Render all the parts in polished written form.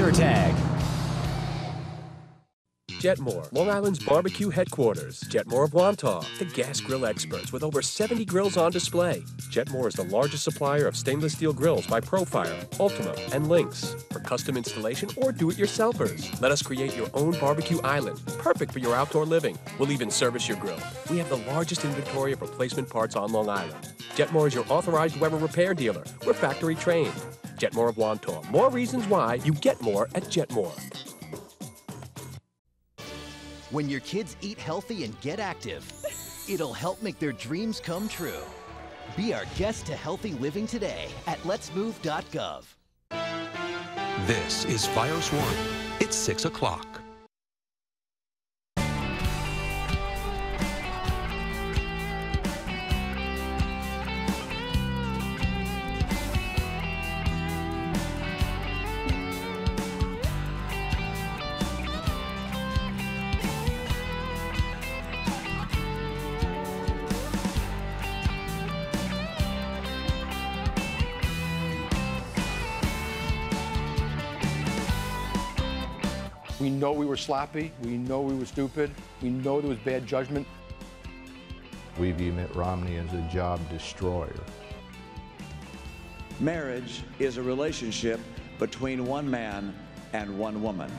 laser tag. Jetmore, Long Island's barbecue headquarters. Jetmore of Wantagh, the gas grill experts with over 70 grills on display. Jetmore is the largest supplier of stainless steel grills by Profire, Ultima, and Lynx. For custom installation or do-it-yourselfers, let us create your own barbecue island, perfect for your outdoor living. We'll even service your grill. We have the largest inventory of replacement parts on Long Island. Jetmore is your authorized Weber repair dealer. We're factory trained. Jetmore of Wantagh. More reasons why you get more at Jetmore. When your kids eat healthy and get active, it'll help make their dreams come true. Be our guest to healthy living today at letsmove.gov. This is FiOS 1. It's 6 o'clock. We know we were sloppy. We know we were stupid. We know there was bad judgment. We view Mitt Romney as a job destroyer. Marriage is a relationship between one man and one woman.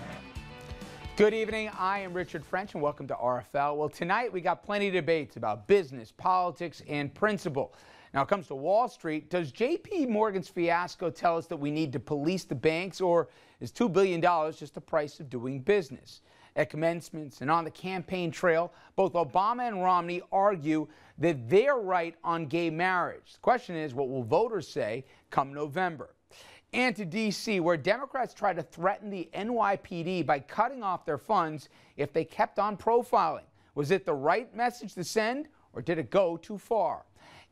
Good evening. I am Richard French, and welcome to RFL. Well, tonight we got plenty of debates about business, politics, and principle. Now, it comes to Wall Street. Does J.P. Morgan's fiasco tell us that we need to police the banks, or is $2 billion just the price of doing business? At commencements and on the campaign trail, both Obama and Romney argue that they're right on gay marriage. The question is, what will voters say come November? And to D.C., where Democrats try to threaten the NYPD by cutting off their funds if they kept on profiling. Was it the right message to send, or did it go too far?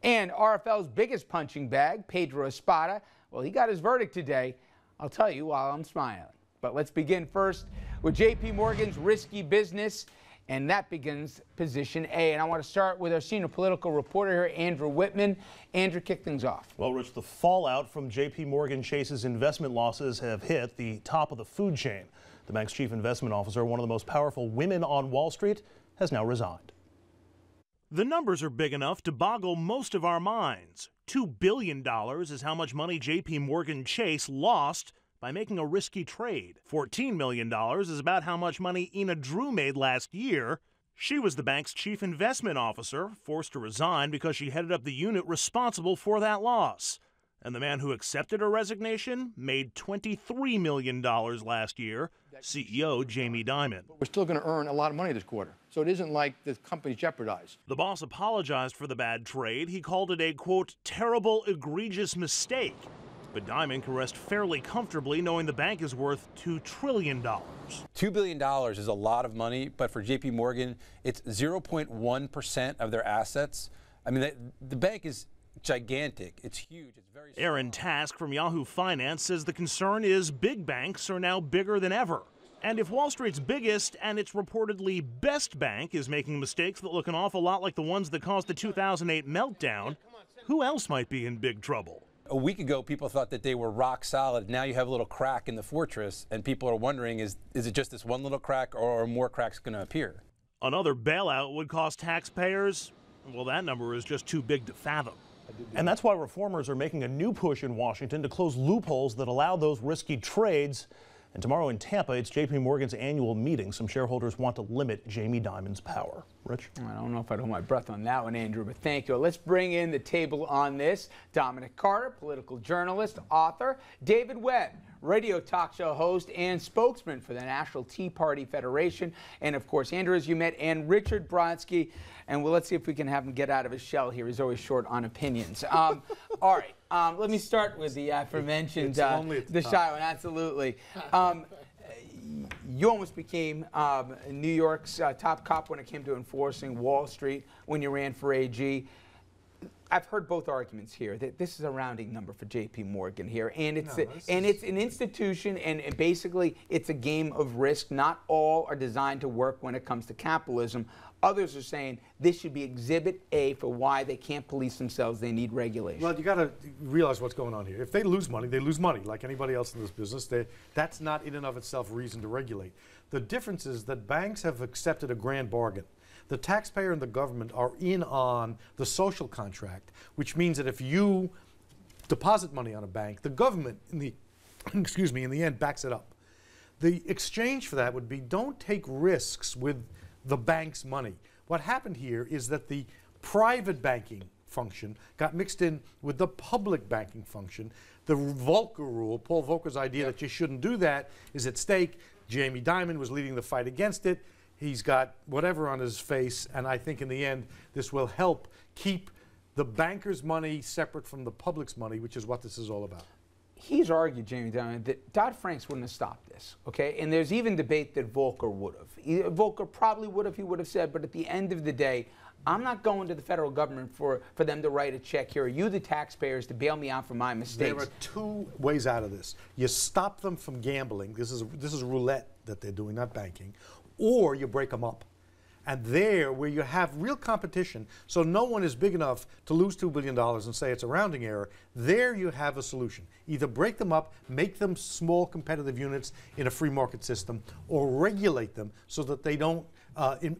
And RFL's biggest punching bag, Pedro Espada, well, he got his verdict today. I'll tell you while I'm smiling. But let's begin first with J.P. Morgan's risky business, and that begins position A. And I want to start with our senior political reporter here, Andrew Whitman. Andrew, kick things off. Well, Rich, the fallout from J.P. Morgan Chase's investment losses have hit the top of the food chain. The bank's chief investment officer, one of the most powerful women on Wall Street, has now resigned. The numbers are big enough to boggle most of our minds. $2 billion is how much money J.P. Morgan Chase lost by making a risky trade. $14 million is about how much money Ina Drew made last year. She was the bank's chief investment officer, forced to resign because she headed up the unit responsible for that loss. And the man who accepted her resignation made $23 million last year, CEO Jamie Dimon. We're still going to earn a lot of money this quarter, so it isn't like the company's jeopardized. The boss apologized for the bad trade. He called it a, quote, terrible, egregious mistake. But Dimon can rest fairly comfortably knowing the bank is worth $2 trillion. $2 billion is a lot of money, but for J.P. Morgan, it's 0.1% of their assets. I mean, the bank is gigantic. It's huge. It's very strong. Aaron Task from Yahoo Finance says the concern is big banks are now bigger than ever. And if Wall Street's biggest and its reportedly best bank is making mistakes that look an awful lot like the ones that caused the 2008 meltdown, who else might be in big trouble? A week ago, people thought that they were rock solid. Now you have a little crack in the fortress, and people are wondering, is it just this one little crack, or are more cracks going to appear? Another bailout would cost taxpayers, well, that number is just too big to fathom. And that's why reformers are making a new push in Washington to close loopholes that allow those risky trades. And tomorrow in Tampa, it's J.P. Morgan's annual meeting. Some shareholders want to limit Jamie Dimon's power. Rich? I don't know if I'd hold my breath on that one, Andrew, but thank you. Let's bring in the table on this. Dominic Carter, political journalist, author. David Webb, radio talk show host and spokesman for the National Tea Party Federation. And, of course, Andrew, as you met, and Richard Brodsky. And let's see if we can have him get out of his shell here. He's always short on opinions. All right. Let me start with the aforementioned the shy one. Absolutely. You almost became New York's top cop when it came to enforcing Wall Street when you ran for AG. I've heard both arguments here that this is a rounding number for J.P. Morgan here, and it's it's an institution, and basically it's a game of risk. Not all are designed to work when it comes to capitalism. Others are saying this should be Exhibit A for why they can't police themselves. They need regulation. Well, you got to realize what's going on here. If they lose money, they lose money, like anybody else in this business. That's not in and of itself reason to regulate. The difference is that banks have accepted a grand bargain. The taxpayer and the government are in on the social contract, which means that if you deposit money on a bank, the government, in the end, backs it up. The exchange for that would be don't take risks with the bank's money. What happened here is that the private banking function got mixed in with the public banking function. The Volcker rule, Paul Volcker's idea that you shouldn't do that, is at stake. Jamie Dimon was leading the fight against it. He's got whatever on his face, and I think in the end this will help keep the bankers' money separate from the public's money, which is what this is all about. He's argued, Jamie Dimon, that Dodd-Frank wouldn't have stopped this, okay? And there's even debate that Volcker would have. Volcker probably would have, he would have said, but at the end of the day, I'm not going to the federal government for them to write a check here. You, the taxpayers, to bail me out for my mistakes. There are two ways out of this. You stop them from gambling. This is roulette that they're doing, not banking. Or you break them up. And there, where you have real competition, so no one is big enough to lose $2 billion and say it's a rounding error, there you have a solution. Either break them up, make them small competitive units in a free market system, or regulate them so that they don't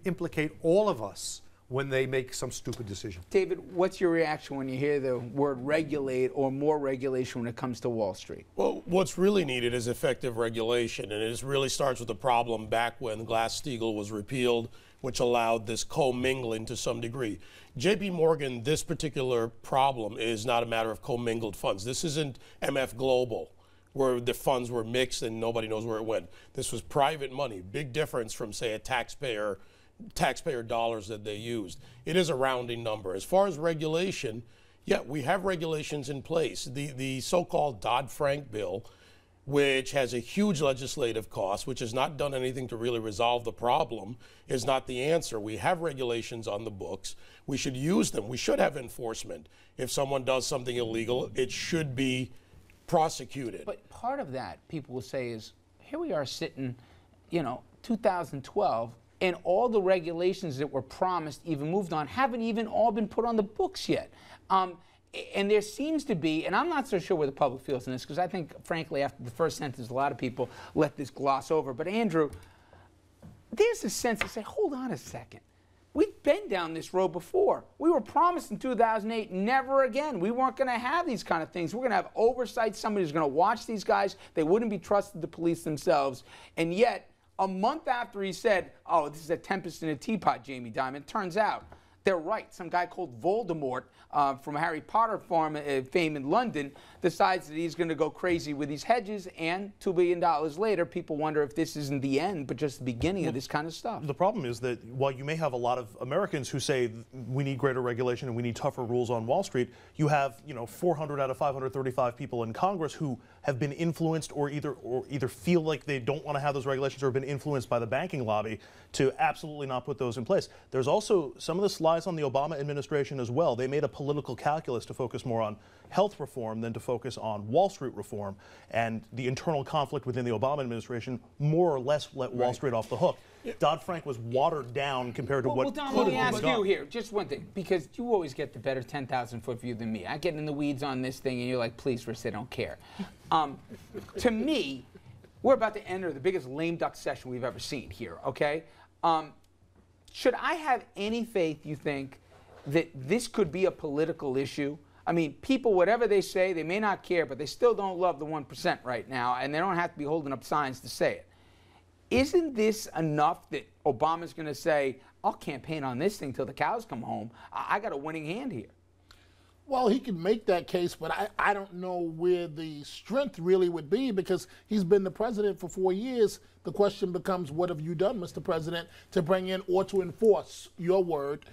implicate all of us when they make some stupid decision. David, what's your reaction when you hear the word regulate or more regulation when it comes to Wall Street? Well, what's really needed is effective regulation, and it really starts with the problem back when Glass-Steagall was repealed, which allowed this commingling to some degree. J.P. Morgan, this particular problem is not a matter of commingled funds. This isn't MF Global, where the funds were mixed and nobody knows where it went. This was private money, big difference from, say, a taxpayer dollars that they used. It is a rounding number. As far as regulation, yeah, we have regulations in place. The so-called Dodd-Frank bill, which has a huge legislative cost, which has not done anything to really resolve the problem, is not the answer. We have regulations on the books. We should use them. We should have enforcement. If someone does something illegal, it should be prosecuted. But part of that, people will say, is here we are sitting, 2012, and all the regulations that were promised, even moved on, haven't even all been put on the books yet. And there seems to be, and I'm not so sure where the public feels in this, because I think, frankly, after the first sentence, a lot of people let this gloss over. But Andrew, there's a sense to say, hold on a second. We've been down this road before. We were promised in 2008, never again. We weren't going to have these kind of things. We're going to have oversight. Somebody's going to watch these guys. They wouldn't be trusted to police themselves. And yet, a month after he said, oh, this is a tempest in a teapot, Jamie Dimon, turns out they're right. Some guy called Voldemort from Harry Potter fame in London decides that he's going to go crazy with these hedges, and $2 billion later, people wonder if this isn't the end, but just the beginning of this kind of stuff. The problem is that while you may have a lot of Americans who say we need greater regulation and we need tougher rules on Wall Street, you have 400 out of 535 people in Congress who have been influenced or either feel like they don't want to have those regulations or have been influenced by the banking lobby to absolutely not put those in place. There's also some of this lies on the Obama administration as well. They made a political calculus to focus more on health reform than to focus on Wall Street reform, and the internal conflict within the Obama administration more or less let Wall Street off the hook. Dodd-Frank was watered down compared to what Don, could let me have ask been done. you here, just one thing, because you always get the better 10,000-foot view than me. I get in the weeds on this thing, and you're like, please, Rich, I don't care. To me, we're about to enter the biggest lame duck session we've ever seen here, okay? Should I have any faith, you think, that this could be a political issue? I mean, people, whatever they say, they may not care, but they still don't love the 1% right now, and they don't have to be holding up signs to say it. Isn't this enough that Obama's going to say, I'll campaign on this thing till the cows come home? I got a winning hand here. Well, he can make that case, but I don't know where the strength really would be, because he's been the president for 4 years. The question becomes, what have you done, Mr. President, to bring in or to enforce your word,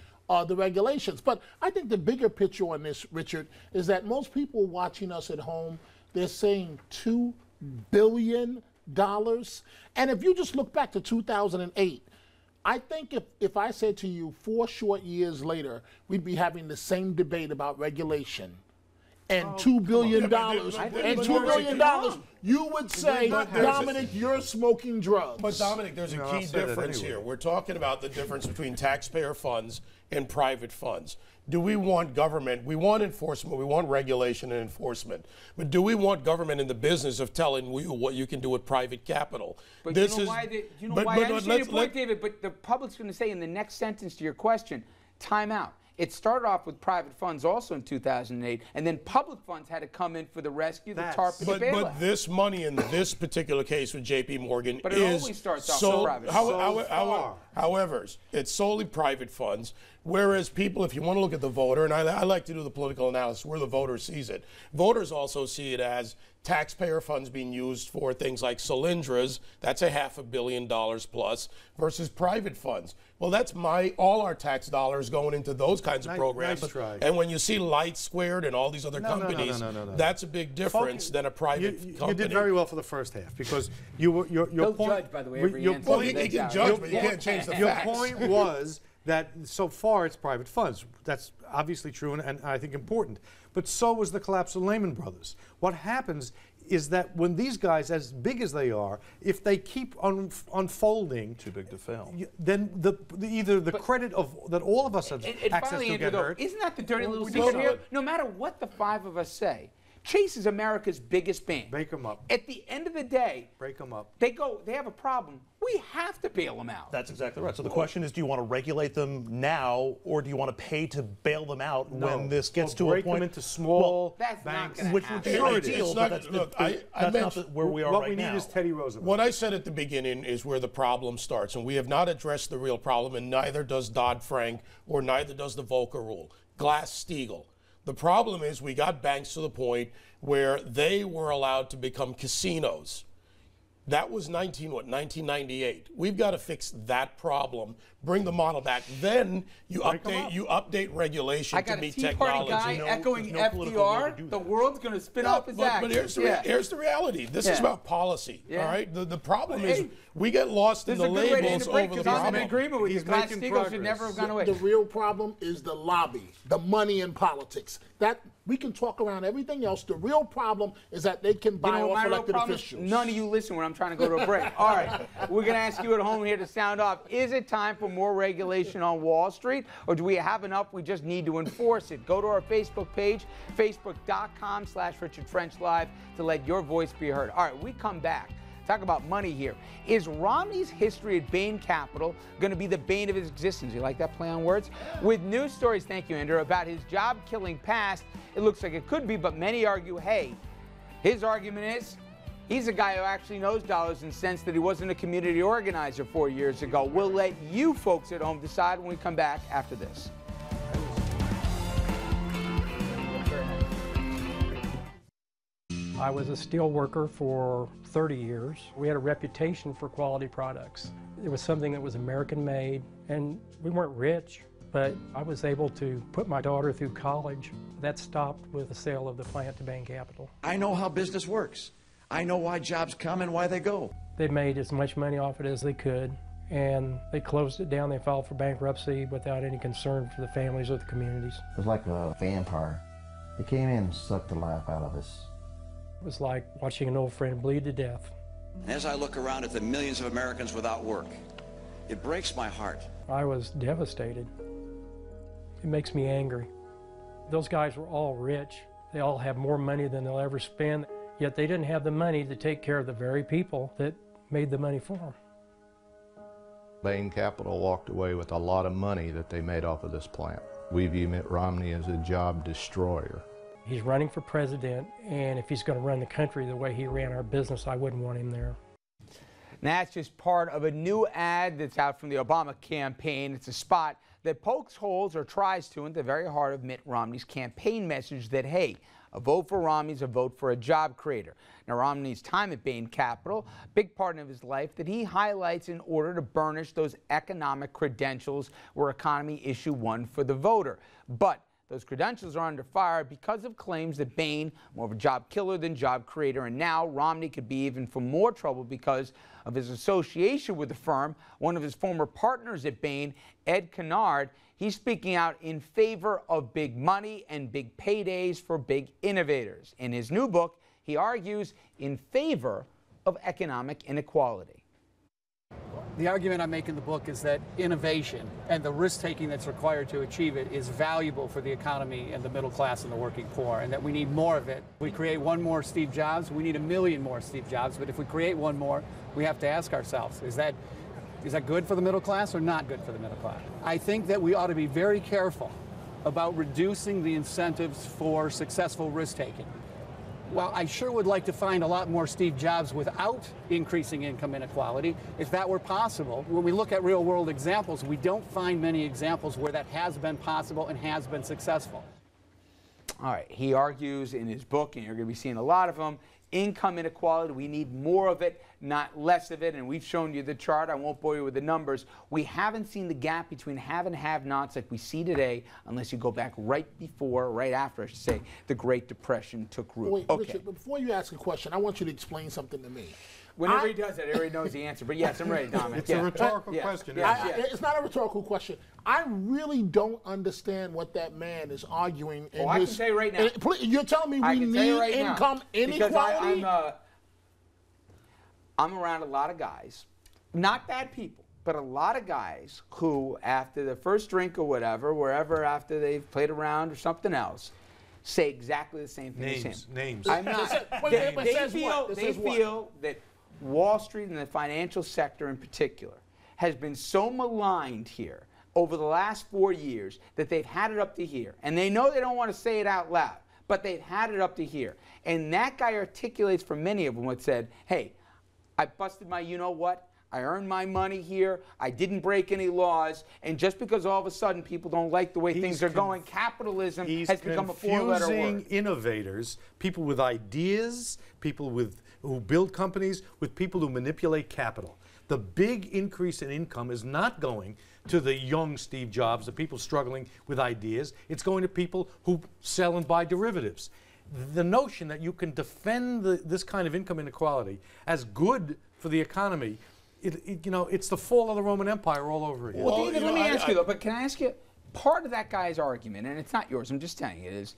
the regulations? But I think the bigger picture on this, Richard, is that most people watching us at home, they're saying $2 billion. And if you just look back to 2008, I think if I said to you 4 short years later, we'd be having the same debate about regulation and $2 billion, you would say, Dominic, you're smoking drugs. But Dominic, there's a key difference here. We're talking about the difference between taxpayer funds and private funds. Do we want government? We want enforcement. We want regulation and enforcement. But do we want government in the business of telling you what you can do with private capital? But I understand your point, David, but the public's going to say in the next sentence to your question, time out. It started off with private funds also in 2008, and then public funds had to come in for the rescue, the TARP, and the bailout. But this money in this particular case with J.P. Morgan but it always starts off private. However, it's solely private funds, whereas people, if you want to look at the voter, and I like to do the political analysis where the voter sees it, voters also see it as taxpayer funds being used for things like Solyndras, that's $500 million plus, versus private funds. Well, that's all our tax dollars going into those kinds of programs. Nice try. And when you see Light Squared and all these other companies, that's a big difference than a private company. You did very well for the first half because your point. Judge, by the way, every answer. Well, you can judge, but you can't change the facts. Your point was that so far it's private funds. That's obviously true and I think important. But so was the collapse of Lehman Brothers. What happens is that when these guys, as big as they are, if they keep unfolding, too big to fail, then either the credit of that all of us have access to get hurt. Isn't that the dirty little secret here? No matter what the 5 of us say, Chase is America's biggest bank. Break them up. At the end of the day, break them up. They have a problem. We have to bail them out. That's exactly right. So the question is, do you want to regulate them now, or do you want to pay to bail them out when this gets to a point? Break them into small banks, which would be ideal. That's not where we are right now. What we need is Teddy Roosevelt. What I said at the beginning is where the problem starts, and we have not addressed the real problem, and neither does Dodd-Frank, or neither does the Volcker Rule. Glass-Steagall. The problem is we got banks to the point where they were allowed to become casinos. That was 1998. We've got to fix that problem, bring the model back. Then you update regulation to meet technology. I got a Tea Party guy echoing FDR. The world's going to spin off his act. But here's the reality. This is about policy. All right. The problem is we get lost in the labels over the problem. I'm in agreement with you. Glass-Steagall should never have gone away. The real problem is the lobby, the money in politics. That we can talk around everything else. The real problem is that they can buy off elected officials. None of you listen when I'm trying to go to a break. All right, we're going to ask you at home here to sound off. Is it time for more regulation on Wall Street, or do we have enough? We just need to enforce it. Go to our Facebook page, facebook.com/RichardFrenchLive, to let your voice be heard. All right, we come back. Talk about money here. Is Romney's history at Bain Capital going to be the bane of his existence? You like that play on words? With news stories, thank you, Andrew, about his job-killing past, it looks like it could be, but many argue, hey, his argument is he's a guy who actually knows dollars and cents, that he wasn't a community organizer 4 years ago. We'll let you folks at home decide when we come back after this. I was a steel worker for 30 years. We had a reputation for quality products. It was something that was American-made, and we weren't rich, but I was able to put my daughter through college. That stopped with the sale of the plant to Bain Capital. I know how business works. I know why jobs come and why they go. They made as much money off it as they could, and they closed it down. They filed for bankruptcy without any concern for the families or the communities. It was like a vampire. It came in and sucked the life out of us. It was like watching an old friend bleed to death. As I look around at the millions of Americans without work, it breaks my heart. I was devastated. It makes me angry. Those guys were all rich. They all have more money than they'll ever spend, yet they didn't have the money to take care of the very people that made the money for them. Bain Capital walked away with a lot of money that they made off of this plant. We view Mitt Romney as a job destroyer. He's running for president, and if he's going to run the country the way he ran our business, I wouldn't want him there. Now, that's just part of a new ad that's out from the Obama campaign. It's a spot that pokes holes or tries to into the very heart of Mitt Romney's campaign message that, hey, a vote for Romney is a vote for a job creator. Now, Romney's time at Bain Capital, big part of his life that he highlights in order to burnish those economic credentials where economy issue 1 for the voter. But those credentials are under fire because of claims that Bain, more of a job killer than job creator, and now Romney could be even for more trouble because of his association with the firm. One of his former partners at Bain, Ed Kennard, he's speaking out in favor of big money and big paydays for big innovators. In his new book, he argues in favor of economic inequality. The argument I make in the book is that innovation and the risk-taking that's required to achieve it is valuable for the economy and the middle class and the working poor, and that we need more of it. We create one more Steve Jobs, we need 1 million more Steve Jobs, but if we create one more, we have to ask ourselves, is that good for the middle class or not good for the middle class? I think that we ought to be very careful about reducing the incentives for successful risk-taking. Well, I sure would like to find a lot more Steve Jobs without increasing income inequality. If that were possible, when we look at real-world examples, we don't find many examples where that has been possible and has been successful. All right, he argues in his book, and you're going to be seeing a lot of them, income inequality, we need more of it, not less of it, and we've shown you the chart. I won't bore you with the numbers. We haven't seen the gap between have and have-nots like we see today unless you go back right after, I should say, the Great Depression took root. Wait, okay. Richard, before you ask a question, I want you to explain something to me. Whenever he does that, everybody knows the answer. But yes, I'm ready, Dominic. It's a rhetorical question. It's not a rhetorical question. I really don't understand what that man is arguing. I can tell you right now. You're telling me we need income inequality? Because I'm around a lot of guys, not bad people, but a lot of guys who, after the first drink or whatever, wherever after they've played around or something else, say exactly the same thing as him. Names. I'm not. They feel that Wall Street and the financial sector in particular has been so maligned here over the last 4 years that they've had it up to here. And they know they don't want to say it out loud, but they've had it up to here. And that guy articulates for many of them what said, hey, I busted my you-know-what. I earned my money here. I didn't break any laws. And just because all of a sudden people don't like the way things are going, capitalism has become a four-letter word. He's confusing innovators, people with ideas, people who build companies, with people who manipulate capital. The big increase in income is not going to the young Steve Jobs, the people struggling with ideas. It's going to people who sell and buy derivatives. The notion that you can defend this kind of income inequality as good for the economy, it's the fall of the Roman Empire all over again. Well, David, let me ask you though, but can I ask you, part of that guy's argument, and it's not yours, I'm just telling you, is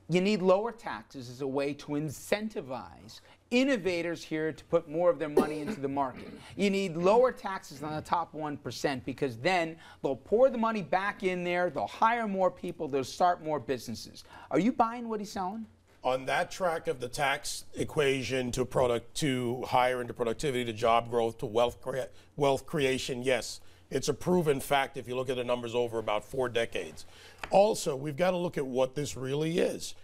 you need lower taxes as a way to incentivize innovators here to put more of their money into the market. You need lower taxes on the top 1% because then they'll pour the money back in there, they'll hire more people, they'll start more businesses. Are you buying what he's selling? On that track of the tax equation to hire into productivity, to job growth, to wealth creation, yes. It's a proven fact if you look at the numbers over about 4 decades. Also, we've got to look at what this really is.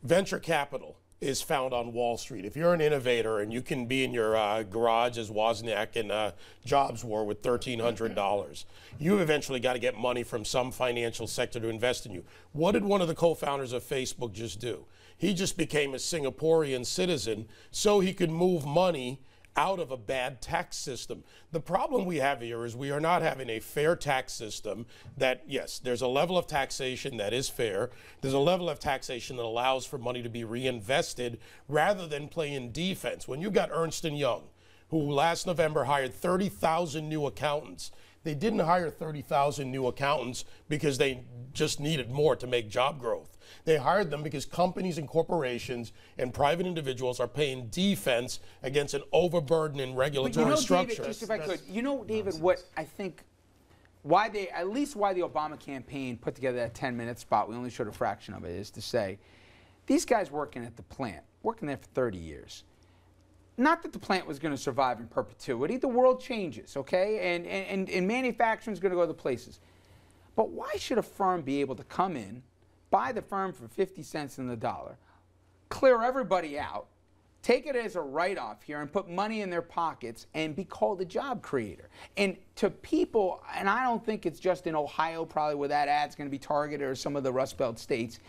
Venture capital is found on Wall Street. If you're an innovator and you can be in your garage as Wozniak in Jobs War with $1,300, you eventually got to get money from some financial sector to invest in you. What did one of the co-founders of Facebook just do? He just became a Singaporean citizen so he could move money out of a bad tax system. The problem we have here is we are not having a fair tax system that, yes, there's a level of taxation that is fair. There's a level of taxation that allows for money to be reinvested rather than playing defense. When you got Ernst & Young, who last November hired 30,000 new accountants, they didn't hire 30,000 new accountants because they just needed more to make job growth. They hired them because companies and corporations and private individuals are paying defense against an overburden in regulatory structure. David, just if I could, David, what I think, at least why the Obama campaign put together that 10-minute spot, we only showed a fraction of it, is to say, these guys working at the plant, working there for 30 years. Not that the plant was going to survive in perpetuity. The world changes, okay? And manufacturing is going to go to places. But why should a firm be able to come in, buy the firm for 50 cents on the dollar, clear everybody out, take it as a write-off here and put money in their pockets and be called a job creator? And to people, and I don't think it's just in Ohio probably where that ad's going to be targeted or some of the Rust Belt states.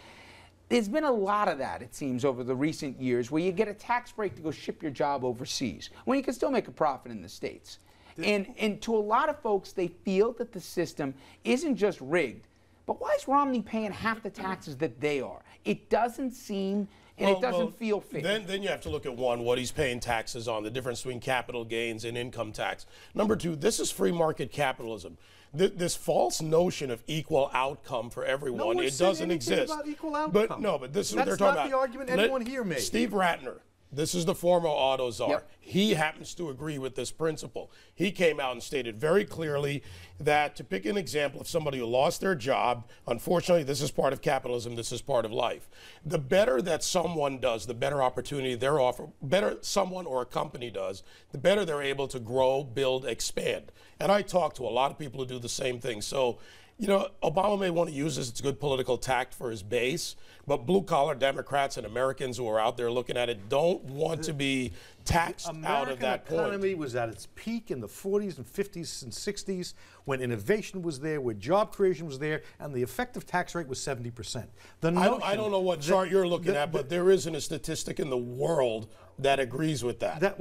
There's been a lot of that, it seems, over the recent years where you get a tax break to go ship your job overseas when you can still make a profit in the States. And to a lot of folks, they feel that the system isn't just rigged, But why is Romney paying half the taxes that they are? It doesn't seem, and it doesn't feel fair. Then you have to look at, one, what he's paying taxes on, the difference between capital gains and income tax. Number two, this is free market capitalism. This false notion of equal outcome for everyone, it doesn't exist. About equal outcome. But no, but this is what they're talking about. That's not the argument anyone here made. Steve Ratner, this is the former auto czar. Yep. He happens to agree with this principle. He came out and stated very clearly that, to pick an example of somebody who lost their job, unfortunately, this is part of capitalism, this is part of life. The better that someone does, the better opportunity they're offered, better someone or a company does, the better they're able to grow, build, expand. And I talk to a lot of people who do the same thing. So, you know, Obama may want to use this, it's good political tact for his base, but blue-collar Democrats and Americans who are out there looking at it don't want to be taxed out of that point. The American economy was at its peak in the 40s and 50s and 60s when innovation was there, where job creation was there, and the effective tax rate was 70%. I don't know what chart you're looking at, but there isn't a statistic in the world that agrees with that.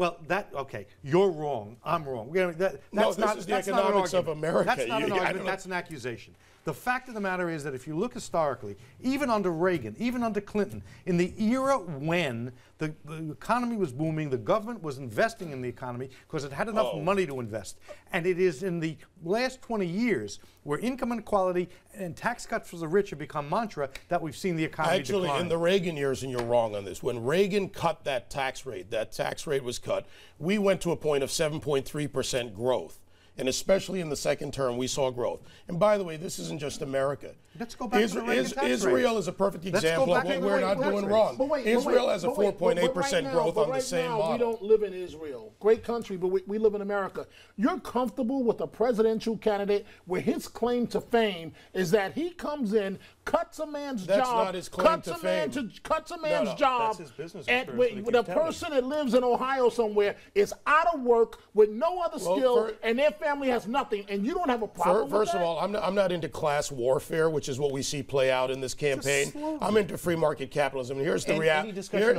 Okay, you're wrong. I'm wrong. This is the economics of America. That's not an argument. That's an accusation. The fact of the matter is that if you look historically, even under Reagan, even under Clinton, in the era when the economy was booming, the government was investing in the economy because it had enough money to invest. And it is in the last 20 years where income inequality and tax cuts for the rich have become mantra that we've seen the economy decline. Actually, in the Reagan years, and you're wrong on this, when Reagan cut that tax rate was cut, we went to a point of 7.3% growth. And especially in the second term, we saw growth. And by the way, this isn't just America. Let's go back to the Reagan tax Israel is a perfect example of what we're not doing wrong. Israel has a 4.8% growth on the same model. We don't live in Israel. Great country, but we live in America. You're comfortable with a presidential candidate where his claim to fame is that he comes in, cuts a man's job. That's not his claim to fame. Cuts a man's job. That's his business. And the person that lives in Ohio somewhere is out of work with no other skill, and their family has nothing, and you don't have a problem with that? First of all, I'm not into class warfare, which is what we see play out in this campaign. I'm into free market capitalism. And here's the reality. Let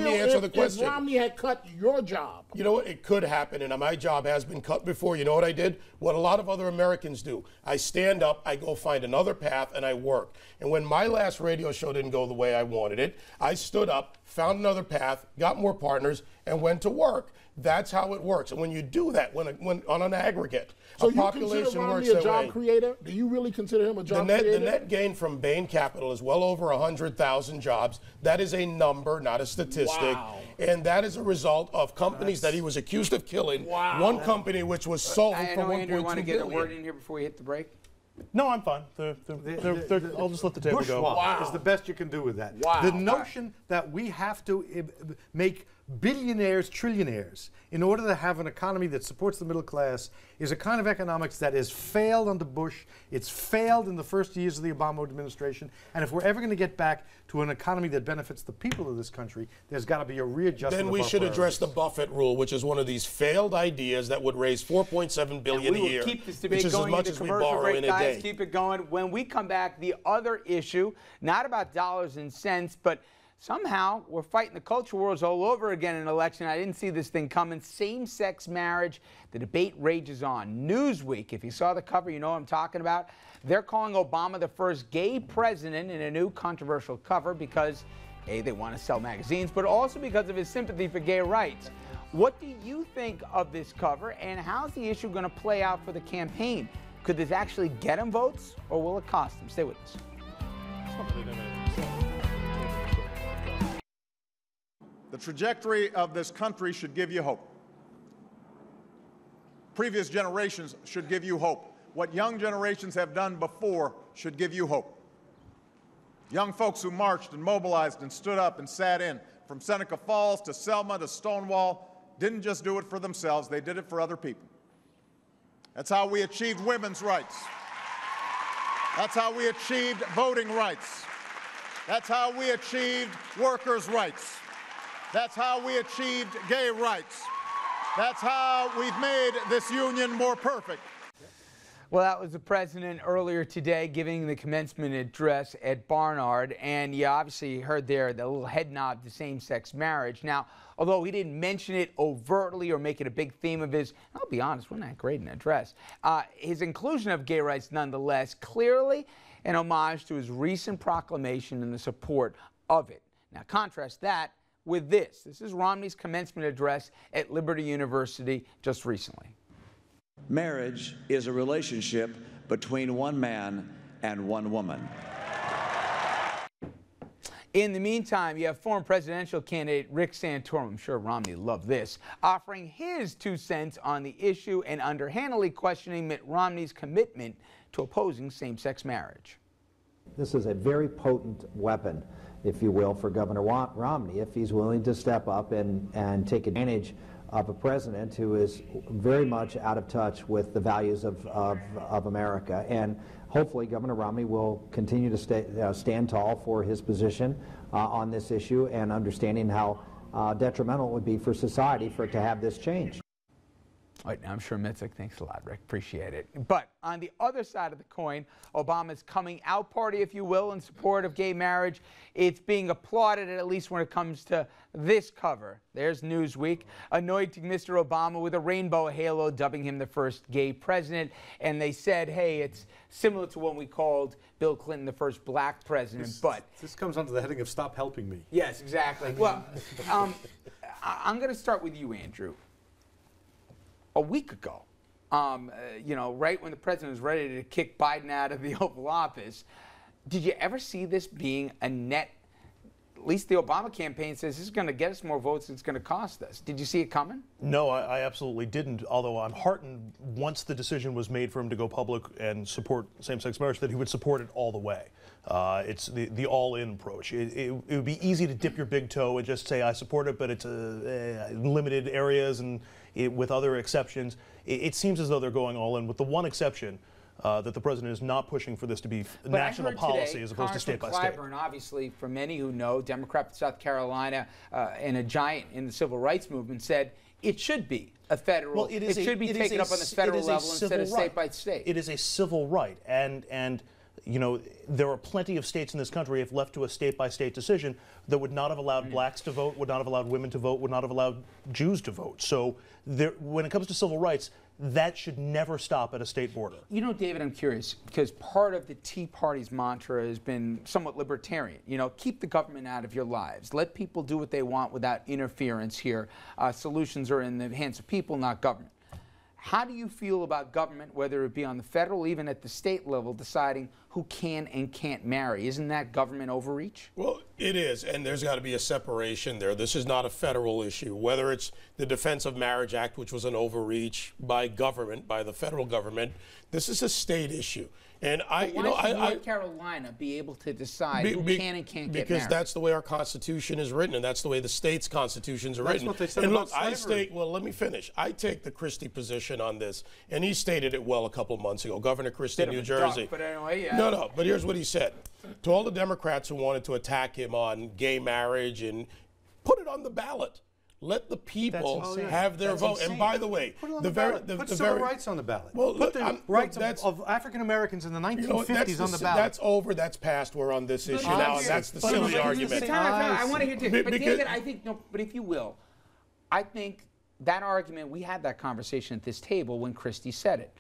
me answer the question. If Romney had cut your job? You know what? It could happen, and my job has been cut before. You know what I did? What a lot of other Americans do. I stand up, I go find another path, and I work. And when my last radio show didn't go the way I wanted it, I stood up, found another path, got more partners, and went to work. That's how it works. And when you do that, when on an aggregate, a population works that way. So you consider Romney a job creator? Do you really consider him a job creator? The net gain from Bain Capital is well over 100,000 jobs. That is a number, not a statistic. Wow. And that is a result of companies that he was accused of killing. Wow. One company which was sold for $1.2 billion. Andrew, want to get a word in here before we hit the break? No, I'm fine. I'll just let the table go. Wow. Is the best you can do with that. Wow. The notion that we have to make billionaires trillionaires in order to have an economy that supports the middle class is a kind of economics that has failed under Bush. It's failed in the first years of the Obama administration. And if we're ever going to get back to an economy that benefits the people of this country, there's got to be a readjustment. Then we should address the Buffett rule, which is one of these failed ideas that would raise $4.7 billion a year. We will keep this debate which is going as much into as we commercial borrow break, in a guys. day. Keep it going. When we come back, the other issue, not about dollars and cents, but somehow we're fighting the culture wars all over again in an election. I didn't see this thing coming. Same-sex marriage. The debate rages on. Newsweek, if you saw the cover, you know what I'm talking about. They're calling Obama the first gay president in a new controversial cover because, A, they want to sell magazines, but also because of his sympathy for gay rights. What do you think of this cover, and how's the issue going to play out for the campaign? Could this actually get him votes, or will it cost him? Stay with us. The trajectory of this country should give you hope. Previous generations should give you hope. What young generations have done before should give you hope. Young folks who marched and mobilized and stood up and sat in, from Seneca Falls to Selma to Stonewall, didn't just do it for themselves, they did it for other people. That's how we achieved women's rights. That's how we achieved voting rights. That's how we achieved workers' rights. That's how we achieved gay rights. That's how we've made this union more perfect. Well, that was the president earlier today giving the commencement address at Barnard, and you obviously heard there the little head nod to same-sex marriage. Now, although he didn't mention it overtly or make it a big theme of his, I'll be honest, wasn't that great an address, his inclusion of gay rights nonetheless clearly an homage to his recent proclamation and the support of it. Now, contrast that with this. This is Romney's commencement address at Liberty University just recently. Marriage is a relationship between one man and one woman. In the meantime, you have former presidential candidate Rick Santorum, I'm sure Romney loved this, offering his 2 cents on the issue and underhandedly questioning Mitt Romney's commitment to opposing same-sex marriage. This is a very potent weapon, if you will, for Governor Romney if he's willing to step up and take advantage of a president who is very much out of touch with the values of America. And hopefully Governor Romney will continue to stand tall for his position on this issue and understanding how detrimental it would be for society for it to have this change. All right, now I'm sure Mitt's like, thanks a lot, Rick, appreciate it. But on the other side of the coin, Obama's coming out party, if you will, in support of gay marriage, it's being applauded, at least when it comes to this cover. There's Newsweek, anointing Mr. Obama with a rainbow halo, dubbing him the first gay president. And they said, hey, it's similar to when we called Bill Clinton the first black president. This comes under the heading of Stop Helping Me. Yes, exactly. Well, I'm going to start with you, Andrew. A week ago, you know, right when the president was ready to kick Biden out of the Oval Office, did you ever see this being a net, at least the Obama campaign says this is going to get us more votes than it's going to cost us. Did you see it coming? No, I absolutely didn't, although I'm heartened once the decision was made for him to go public and support same-sex marriage that he would support it all the way. It's the all-in approach. It would be easy to dip your big toe and just say, I support it, but it's limited areas and with other exceptions. It seems as though they're going all in, with the one exception that the president is not pushing for this to be national policy as opposed to state by state. Clyburn, obviously, for many who know, Democrat from South Carolina and a giant in the civil rights movement, said it should be a federal. Well, it should be taken up on the federal level instead of state by state. It is a civil right, and you know, there are plenty of states in this country, if left to a state-by-state decision, that would not have allowed blacks to vote, would not have allowed women to vote, would not have allowed Jews to vote. So when it comes to civil rights, that should never stop at a state border. You know, David, I'm curious, because part of the Tea Party's mantra has been somewhat libertarian. You know, keep the government out of your lives. Let people do what they want without interference here. Solutions are in the hands of people, not government. How do you feel about government, whether it be on the federal, even at the state level, deciding who can and can't marry? Isn't that government overreach? Well, it is, and there's got to be a separation there. This is not a federal issue. Whether it's the Defense of Marriage Act, which was an overreach by government, by the federal government, this is a state issue. And why should North Carolina be able to decide who can and can't get married? Because that's the way our Constitution is written, and that's the way the state's constitutions are written. That's what they said and about look, slavery. well, let me finish. I take the Christie position on this, and he stated it well a couple of months ago. Governor Christie, New Jersey. But anyway, yeah. No, but here's what he said. To all the Democrats who wanted to attack him on gay marriage, and put it on the ballot. Let the people have their vote. Insane. And by the way, put civil rights on the ballot. Well, put the rights of African Americans in the 1950s on the ballot. That's over. That's past. We're on this issue now, and that's the silly argument. I want to hear David. But David, I think But if you will, I think that argument, we had that conversation at this table when Christie said it.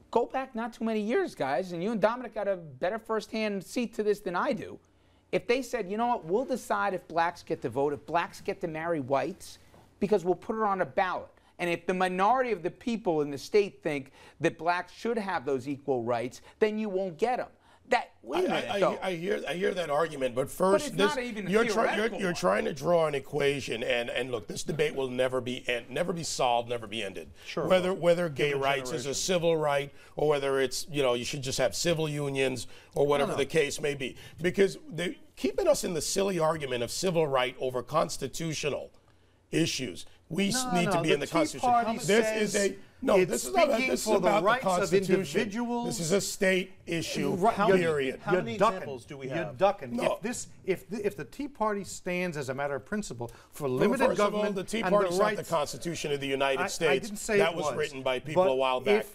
Go back not too many years, guys, and you and Dominic got a better first-hand seat to this than I do. If they said, you know what, we'll decide if blacks get to vote, if blacks get to marry whites, because we'll put it on a ballot. And if the minority of the people in the state think that blacks should have those equal rights, then you won't get them. I hear that argument, but first, you're trying to draw an equation, and look, this debate will never be solved, never be ended. Sure. Whether gay rights is a civil right, or whether it's, you know, you should just have civil unions, or whatever the case may be, because they're keeping us in the silly argument of civil right over constitutional issues. We need to be in the Constitution. This is a this is about the Constitution. This is a state issue. Period. How many examples do we have? You're ducking. No. If the Tea Party stands as a matter of principle for limited First government, of all, the Tea and Party's the not rights, the Constitution of the United States. I didn't say that it was written by people a while back.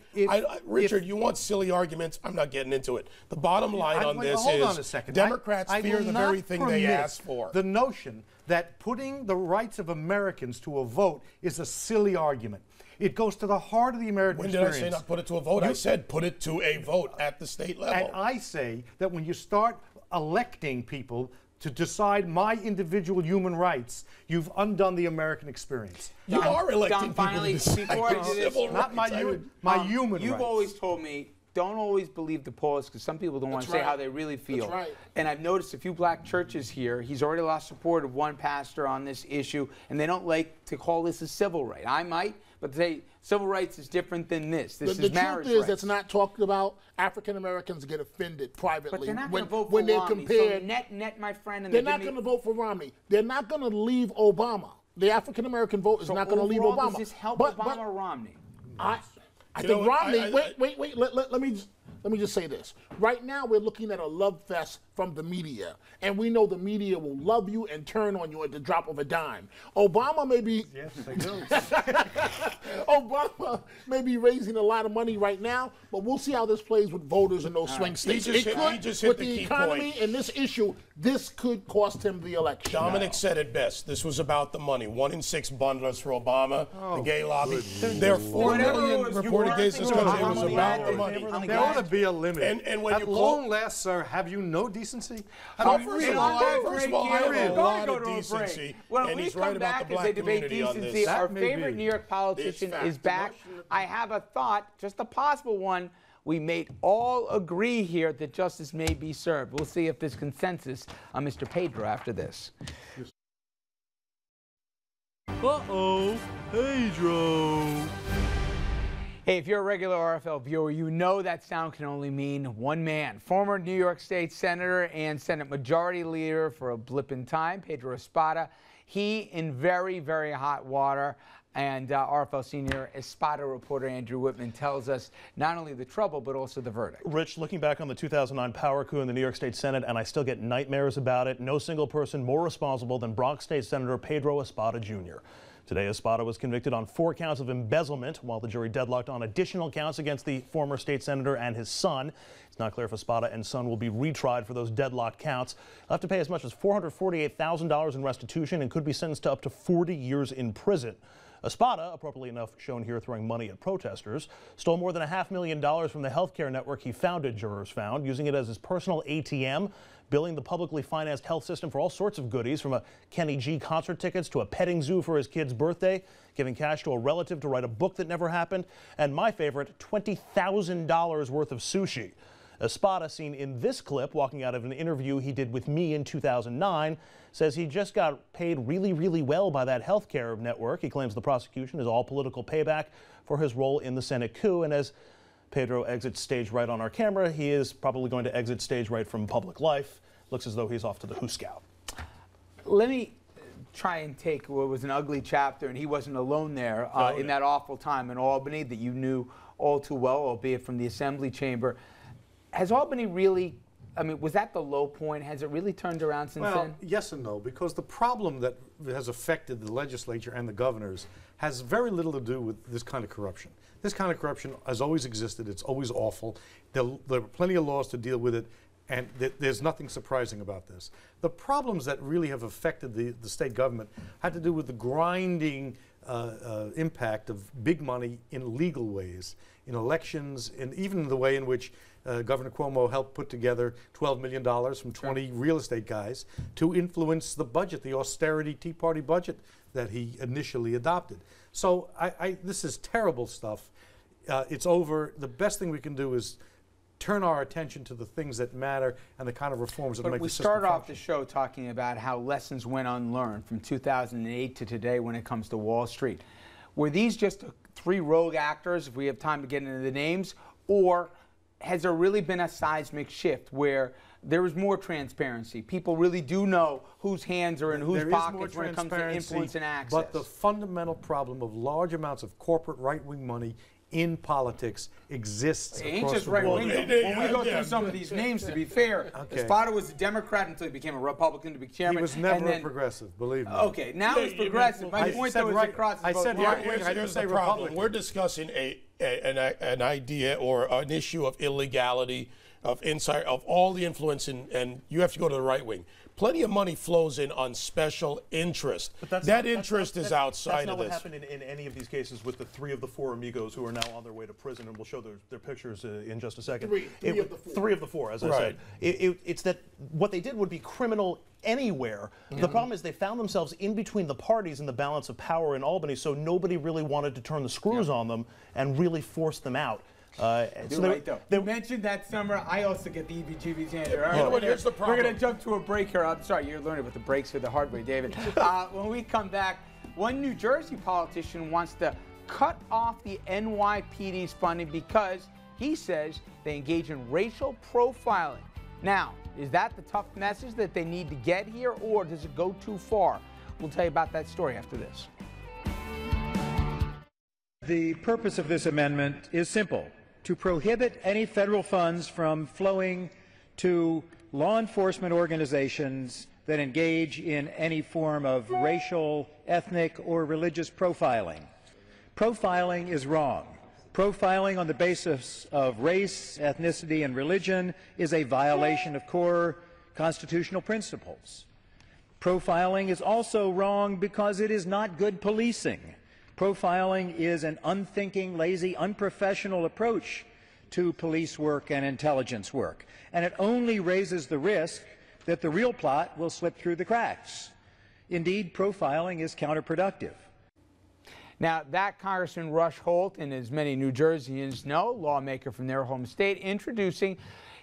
Richard, you want silly arguments? I'm not getting into it. The bottom line on this hold on a is second. Democrats I fear will the not very thing they permit asked for. The notion that putting the rights of Americans to a vote is a silly argument. It goes to the heart of the American experience. When did I say not put it to a vote? I said put it to a vote at the state level. And I say that when you start electing people to decide my individual human rights, you've undone the American experience. You are electing people to decide before your civil rights. Not my human rights. You've always told me, don't always believe the polls because some people don't want to say how they really feel. That's right. And I've noticed a few black churches here. He's already lost support of one pastor on this issue, and they don't like to call this a civil right. I might, but they civil rights is different than this. This is marriage The truth is rights. that's not talked about. African Americans get offended privately But they're not when, going to vote for when they're Romney. compared. So net, my friend. And They're not going to vote for Romney. They're not going to leave Obama. The African American vote is not going to leave Obama. Does this help Obama or Romney? I think Romney. Wait. Let me just say this. Right now, we're looking at a love fest from the media, and we know the media will love you and turn on you at the drop of a dime. Obama may be Obama may be raising a lot of money right now, but we'll see how this plays with voters in those swing states. He just hit with the the key economy point. and this issue, this could cost him the election. Dominic said it best. This was about the money. 1 in 6 bundlers for Obama, the gay lobby. There are 4 million reported cases in this country. It was about the money. There ought to be a limit. And when At you long last, sir, have you no decency? First of all, I have a lot of decency, Well, and we he's come right about back the as they black debate community on decency. this. Our favorite New York politician is back. I have a thought, just a possible one. We may all agree here that justice may be served. We'll see if there's consensus on Mr. Pedro after this. Uh-oh, Pedro. Hey, if you're a regular RFL viewer, you know that sound can only mean one man. Former New York State Senator and Senate Majority Leader for a blip in time, Pedro Espada. He in very, very hot water. And RFL senior Espada reporter Andrew Whitman tells us not only the trouble, but also the verdict. Rich, looking back on the 2009 power coup in the New York State Senate, and I still get nightmares about it, no single person more responsible than Bronx State Senator Pedro Espada Jr. Today, Espada was convicted on 4 counts of embezzlement, while the jury deadlocked on additional counts against the former state senator and his son. It's not clear if Espada and son will be retried for those deadlocked counts. They'll have to pay as much as $448,000 in restitution and could be sentenced to up to 40 years in prison. Espada, appropriately enough shown here throwing money at protesters, stole more than $500,000 from the healthcare network he founded, jurors found, using it as his personal ATM, billing the publicly financed health system for all sorts of goodies, from a Kenny G concert tickets to a petting zoo for his kid's birthday, giving cash to a relative to write a book that never happened, and my favorite, $20,000 worth of sushi. Espada, seen in this clip walking out of an interview he did with me in 2009, says he just got paid really, really well by that healthcare network. He claims the prosecution is all political payback for his role in the Senate coup. And as Pedro exits stage right on our camera, he is probably going to exit stage right from public life. Looks as though he's off to the Who Scout. Let me try and take what was an ugly chapter, and he wasn't alone there in that awful time in Albany that you knew all too well, albeit from the Assembly chamber. Has Albany really, I mean, was that the low point? Has it really turned around since then? Well, yes and no, because the problem that has affected the legislature and the governors has very little to do with this kind of corruption. This kind of corruption has always existed. It's always awful. There are plenty of laws to deal with it, and there's nothing surprising about this. The problems that really have affected the state government had to do with the grinding impact of big money in legal ways, in elections, and even the way in which Governor Cuomo helped put together $12 million from 20 real estate guys to influence the budget, the austerity Tea Party budget that he initially adopted. So this is terrible stuff. It's over. The best thing we can do is turn our attention to the things that matter and the kind of reforms that make the system function. We started off the show talking about how lessons went unlearned from 2008 to today when it comes to Wall Street. Were these just 3 rogue actors, if we have time to get into the names, or has there really been a seismic shift where there is more transparency. People really do know whose hands are in whose pockets when it comes to influence and access. But the fundamental problem of large amounts of corporate right-wing money in politics exists. It ain't across just the right board. wing. When we go through some of these names, to be fair, Espada was a Democrat until he became a Republican to be chairman. He was never a progressive, believe me. Okay, now he's progressive. My point though is across the board. Here's the problem. We're discussing an idea or an issue of illegality, of insider, of all the influence, and you have to go to the right wing. Plenty of money flows in on special interest. But that interest is outside of this. That's not what happened in any of these cases with the 3 of the 4 amigos who are now on their way to prison, and we'll show their pictures in just a second. Three of the four, as I said. It's that what they did would be criminal anywhere. The problem is they found themselves in between the parties in the balance of power in Albany, so nobody really wanted to turn the screws on them and really force them out. You mentioned that summer. I also get the EBGBs here. Here's the problem. We're going to jump to a break here. I'm sorry, you're learning about the breaks here the hard way, David. When we come back, one New Jersey politician wants to cut off the NYPD's funding because he says they engage in racial profiling. Now, is that the tough message that they need to get here, or does it go too far? We'll tell you about that story after this. The purpose of this amendment is simple: to prohibit any federal funds from flowing to law enforcement organizations that engage in any form of racial, ethnic, or religious profiling. Profiling is wrong. Profiling on the basis of race, ethnicity, and religion is a violation of core constitutional principles. Profiling is also wrong because it is not good policing. Profiling is an unthinking, lazy, unprofessional approach to police work and intelligence work, and it only raises the risk that the real plot will slip through the cracks. Indeed, profiling is counterproductive. Now, that Congressman Rush Holt, and as many New Jerseyans know, lawmaker from their home state, introducing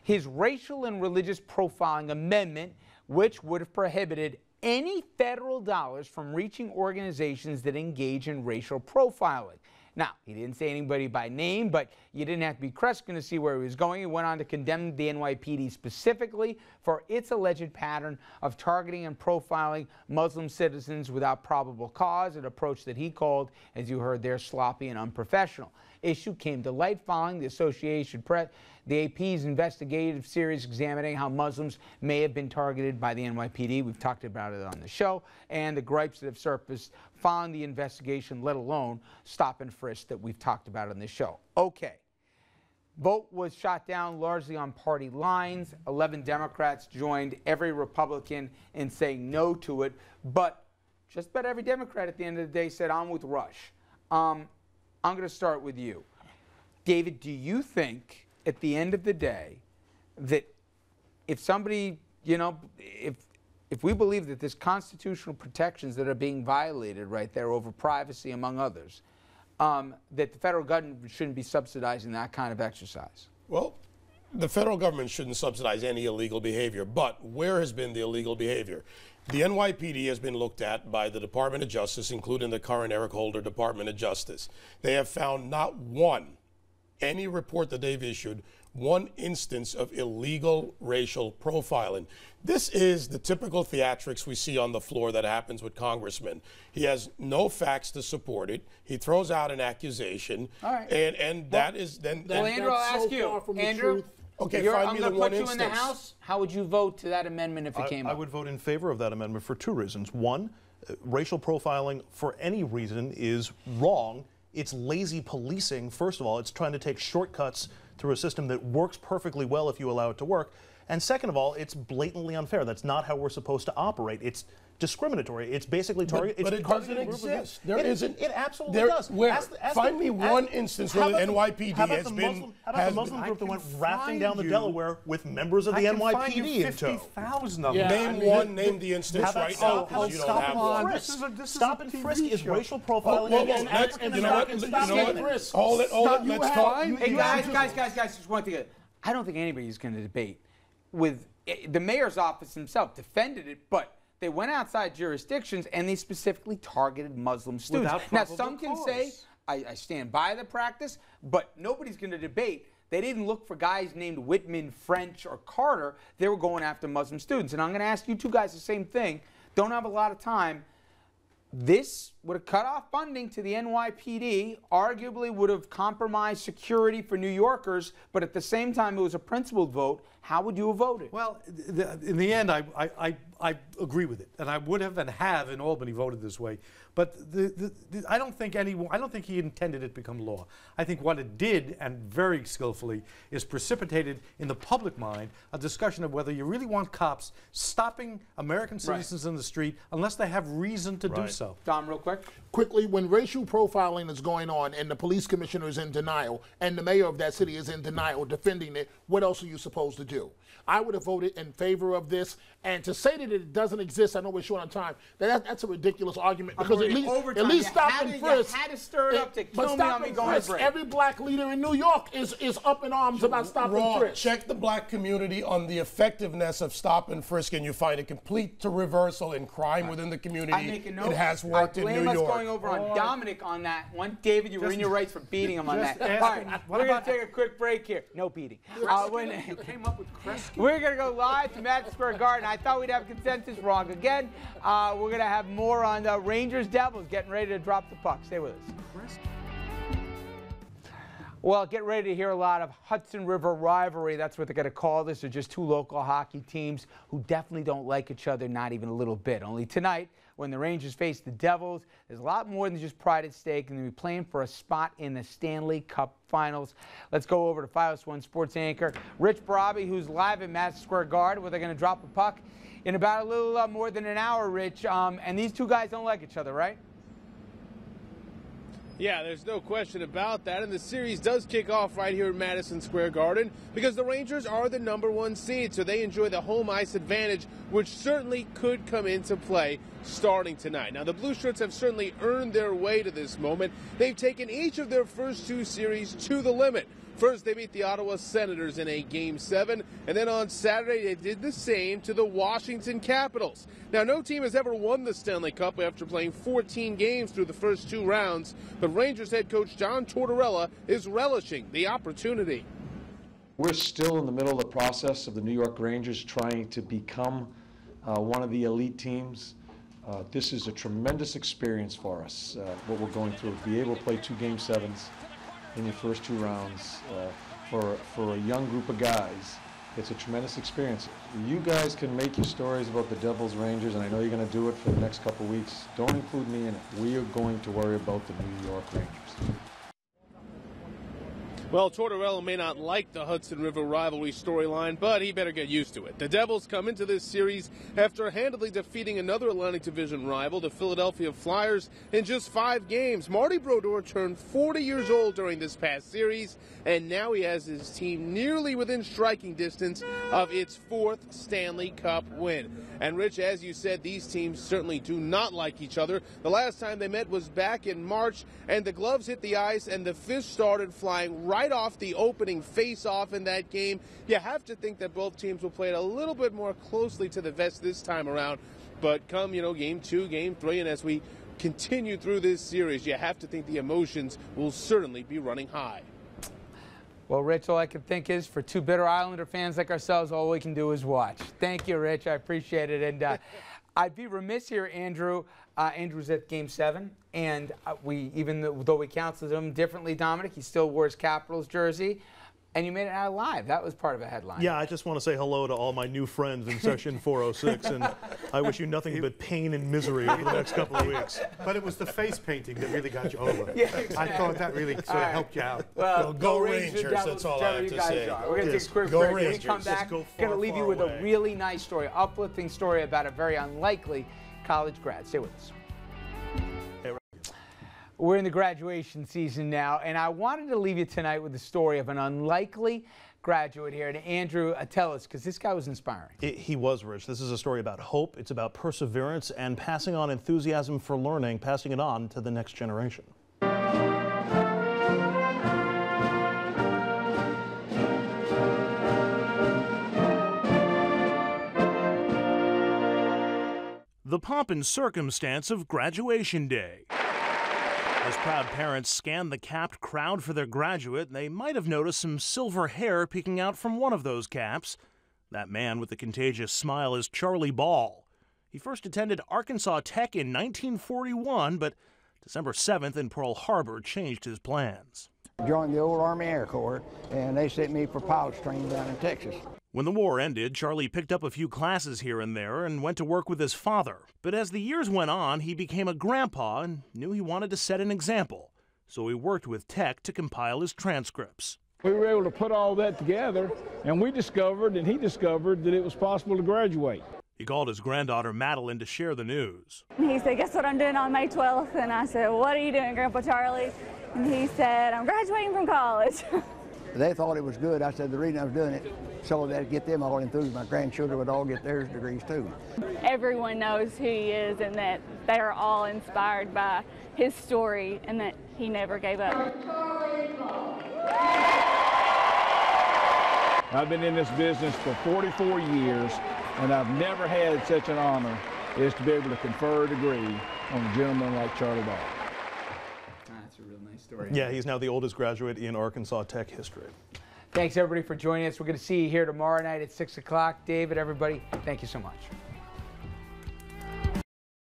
his racial and religious profiling amendment, which would have prohibited any federal dollars from reaching organizations that engage in racial profiling. Now, he didn't say anybody by name, but you didn't have to be Kreskin to see where he was going. He went on to condemn the NYPD specifically for its alleged pattern of targeting and profiling Muslim citizens without probable cause, an approach that he called, as you heard there, sloppy and unprofessional. Issue came to light following the Associated Press, the AP's investigative series examining how Muslims may have been targeted by the NYPD. We've talked about it on the show, and the gripes that have surfaced following the investigation, let alone stop and frisk that we've talked about on this show. Okay. Vote was shot down largely on party lines. 11 Democrats joined every Republican in saying no to it, but just about every Democrat at the end of the day said, I'm with Rush. I'm going to start with you. David, do you think at the end of the day that if somebody, you know, if we believe that there's constitutional protections that are being violated right there over privacy, among others, that the federal government shouldn't be subsidizing that kind of exercise? Well, the federal government shouldn't subsidize any illegal behavior, but where has been the illegal behavior? The NYPD has been looked at by the Department of Justice, including the current Eric Holder Department of Justice. They have found not one, any report that they've issued, one instance of illegal racial profiling. This is the typical theatrics we see on the floor that happens with congressmen. He has no facts to support it. He throws out an accusation. All right. And that is then... Well, Andrew, I'll ask you. Andrew, okay, find me the one instance. I'm going to put you in the House. How would you vote to that amendment if it came up? I would vote in favor of that amendment for 2 reasons. One, racial profiling for any reason is wrong. It's lazy policing, first of all. It's trying to take shortcuts through a system that works perfectly well if you allow it to work. And second of all, it's blatantly unfair. That's not how we're supposed to operate. It's discriminatory. It's basically targeting. But it doesn't exist. There isn't. It absolutely does. Find me one instance where the NYPD has been. How about the Muslim group that went rafting down the Delaware with members of the NYPD in tow? 50,000 of them. Yeah. Name one. Name the instance right now, because you don't have one. Stop and frisk is racial profiling. You know what? Hold it. Let's talk. Hey, guys, just one thing. I don't think anybody's going to debate with the mayor's office himself defended it, but they went outside jurisdictions and they specifically targeted Muslim students. Now, some can say, I stand by the practice, but nobody's going to debate They didn't look for guys named Whitman, French, or Carter. They were going after Muslim students. And I'm going to ask you two guys the same thing. Don't have a lot of time. This would have cut off funding to the NYPD, arguably would have compromised security for New Yorkers, but at the same time it was a principled vote. How would you have voted? Well, in the end, I agree with it, and I would have and have in Albany voted this way. But I don't think he intended it to become law. I think what it did, and very skillfully, is precipitated in the public mind a discussion of whether you really want cops stopping American citizens in the street unless they have reason to do so. Dom, real quick. Quickly, when racial profiling is going on and the police commissioner is in denial and the mayor of that city is in denial defending it, what else are you supposed to do? I would have voted in favor of this, and to say that it doesn't exist, I know we're short on time, that's a ridiculous argument, because at least stop and frisk. You had to stir it up to kill me on me going to break. Every black leader in New York is up in arms about stop and frisk. Check the black community on the effectiveness of stop and frisk, and you find a complete reversal in crime within the community. I make a note. It has worked in New York. Blame us going over on Dominic on that one. David, you were in your rights for beating him on that. All right, we're going to take a quick break here. No beating. You came up with Kresge. We're going to go live to Madison Square Garden. I thought we'd have consensus. Wrong again. We're going to have more on the Rangers-Devils getting ready to drop the puck. Stay with us. Well, get ready to hear a lot of Hudson River rivalry. That's what they're going to call this. They're just two local hockey teams who definitely don't like each other, not even a little bit. Only tonight, when the Rangers face the Devils, there's a lot more than just pride at stake, and they'll be playing for a spot in the Stanley Cup Finals. Let's go over to Fios One sports anchor Rich Barabi, who's live at Madison Square Garden, where they're going to drop a puck in about a little more than an hour, Rich. And these two guys don't like each other, right? Yeah, there's no question about that, and the series does kick off right here at Madison Square Garden because the Rangers are the #1 seed, so they enjoy the home ice advantage, which certainly could come into play starting tonight. Now, the Blue Shirts have certainly earned their way to this moment. They've taken each of their first two series to the limit. First, they beat the Ottawa Senators in a Game 7, and then on Saturday they did the same to the Washington Capitals. Now, no team has ever won the Stanley Cup after playing 14 games through the first 2 rounds, but Rangers head coach John Tortorella is relishing the opportunity. We're still in the middle of the process of the New York Rangers trying to become one of the elite teams. This is a tremendous experience for us, what we're going through. To be able to play 2 Game 7s in your first 2 rounds for a young group of guys, it's a tremendous experience. You guys can make your stories about the Devils Rangers, and I know you're going to do it for the next couple of weeks. Don't include me in it. We are going to worry about the New York Rangers. Well, Tortorella may not like the Hudson River rivalry storyline, but he better get used to it. The Devils come into this series after handily defeating another Atlantic Division rival, the Philadelphia Flyers, in just 5 games. Marty Brodeur turned 40 years old during this past series, and now he has his team nearly within striking distance of its 4th Stanley Cup win. And Rich, as you said, these teams certainly do not like each other. The last time they met was back in March, and the gloves hit the ice and the fists started flying right off the opening face-off in that game. You have to think that both teams will play it a little bit more closely to the vest this time around. But come, Game 2, Game 3, and as we continue through this series, you have to think the emotions will certainly be running high. Well, Rich, all I can think is for 2 bitter Islander fans like ourselves, all we can do is watch. Thank you, Rich. I appreciate it. And I'd be remiss here, Andrew. Andrew's at Game 7, and even though we counseled him differently, Dominic, he still wore his Capitals jersey. And you made it out alive. That was part of a headline. Yeah, I just want to say hello to all my new friends in Section 406, and I wish you nothing but pain and misery over the next couple of weeks. But it was the face painting that really got you over. Yeah, exactly. I thought that really sort of helped you out. Well, go Rangers, that's all I have to say. We're going to take a quick break. When we come back, we're going to leave you with a really nice story, uplifting story about a very unlikely college grad. Stay with us. We're in the graduation season now, and I wanted to leave you tonight with the story of an unlikely graduate here. And Andrew, tell us, because this guy was inspiring. He was, Rich. This is a story about hope. It's about perseverance and passing on enthusiasm for learning, passing it on to the next generation. The pomp and circumstance of graduation day. As proud parents scanned the capped crowd for their graduate, they might have noticed some silver hair peeking out from one of those caps. That man with the contagious smile is Charlie Ball. He first attended Arkansas Tech in 1941, but December 7th in Pearl Harbor changed his plans. Joined the old Army Air Corps, and they sent me for pilot's training down in Texas. When the war ended, Charlie picked up a few classes here and there and went to work with his father. But as the years went on, he became a grandpa and knew he wanted to set an example. So he worked with Tech to compile his transcripts. We were able to put all that together, and we discovered, and he discovered, that it was possible to graduate. He called his granddaughter Madeline to share the news. He said, "Guess what I'm doing on May 12th?" And I said, "What are you doing, Grandpa Charlie?" And he said, "I'm graduating from college." They thought it was good. I said the reason I was doing it so that I'd get them all enthused. My grandchildren would all get their degrees too. Everyone knows who he is and that they are all inspired by his story and that he never gave up. I've been in this business for 44 years, and I've never had such an honor as to be able to confer a degree on a gentleman like Charlie Ball. That's a real nice story. Yeah, he's now the oldest graduate in Arkansas Tech history. Thanks, everybody, for joining us. We're going to see you here tomorrow night at 6 o'clock. David, everybody, thank you so much.